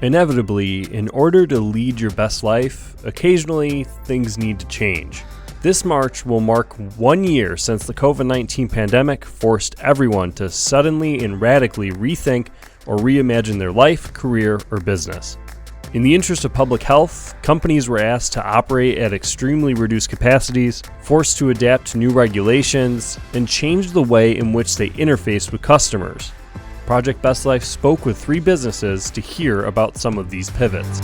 Inevitably, in order to lead your best life, occasionally things need to change. This March will mark 1 year since the COVID-19 pandemic forced everyone to suddenly and radically rethink or reimagine their life, career, or business. In the interest of public health, companies were asked to operate at extremely reduced capacities, forced to adapt to new regulations, and change the way in which they interface with customers. Project Best Life spoke with 3 businesses to hear about some of these pivots.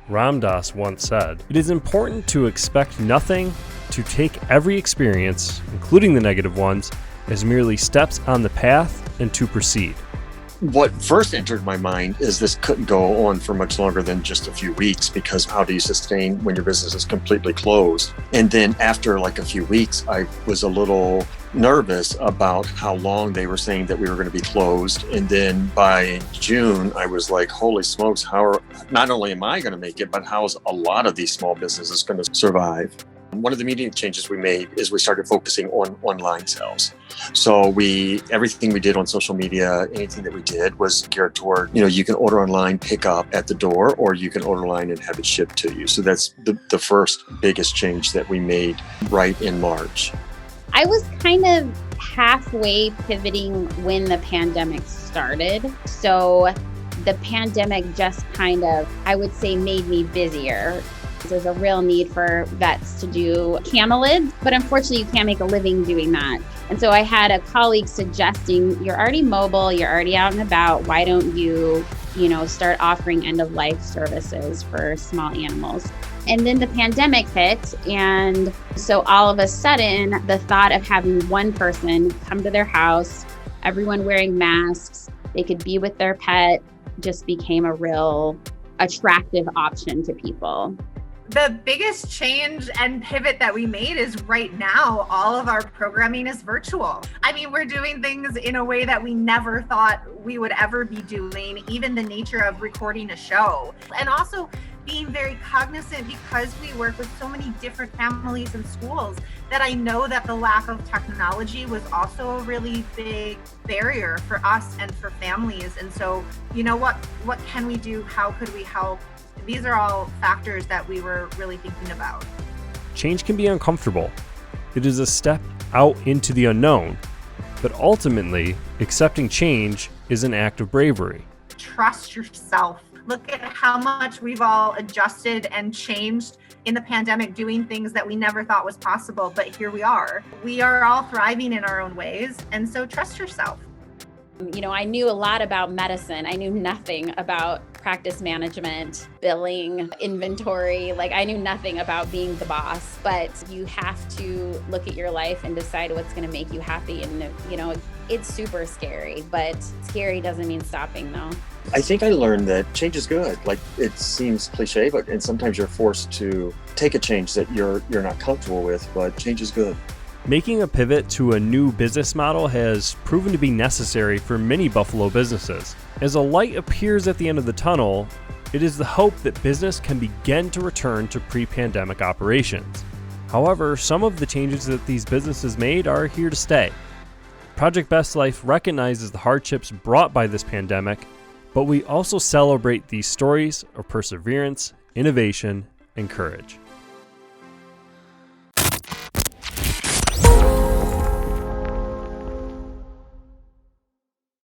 Ram Dass once said, "It is important to expect nothing, to take every experience, including the negative ones, as merely steps on the path and to proceed." What first entered my mind is this couldn't go on for much longer than just a few weeks, because how do you sustain when your business is completely closed? And then after like a few weeks, I was a little nervous about how long they were saying that we were going to be closed. And then by June, I was like, holy smokes, not only am I going to make it, but how is a lot of these small businesses going to survive? One of the immediate changes we made is we started focusing on online sales. So everything we did on social media, anything that we did was geared toward, you can order online, pick up at the door, or you can order online and have it shipped to you. So that's the first biggest change that we made right in March. I was kind of halfway pivoting when the pandemic started. So the pandemic just kind of, I would say, made me busier. There's a real need for vets to do camelids, but unfortunately you can't make a living doing that. And so I had a colleague suggesting, you're already mobile, you're already out and about, why don't you, start offering end-of-life services for small animals? And then the pandemic hit, and so all of a sudden, the thought of having one person come to their house, everyone wearing masks, they could be with their pet, just became a real attractive option to people. The biggest change and pivot that we made is right now, all of our programming is virtual. I mean, we're doing things in a way that we never thought we would ever be doing, even the nature of recording a show. And also being very cognizant, because we work with so many different families and schools, that I know that the lack of technology was also a really big barrier for us and for families. And so, what can we do? How could we help? These are all factors that we were really thinking about. Change can be uncomfortable. It is a step out into the unknown, but ultimately, accepting change is an act of bravery. Trust yourself. Look at how much we've all adjusted and changed in the pandemic, doing things that we never thought was possible, but here we are. We are all thriving in our own ways, and so trust yourself. I knew a lot about medicine. I knew nothing about practice management, billing, inventory. I knew nothing about being the boss, but you have to look at your life and decide what's going to make you happy. And, it's super scary, but scary doesn't mean stopping though. I think I learned that change is good. It seems cliche, and sometimes you're forced to take a change that you're not comfortable with, but change is good. Making a pivot to a new business model has proven to be necessary for many Buffalo businesses. As a light appears at the end of the tunnel, it is the hope that business can begin to return to pre-pandemic operations. However, some of the changes that these businesses made are here to stay. Project Best Life recognizes the hardships brought by this pandemic, but we also celebrate these stories of perseverance, innovation, and courage.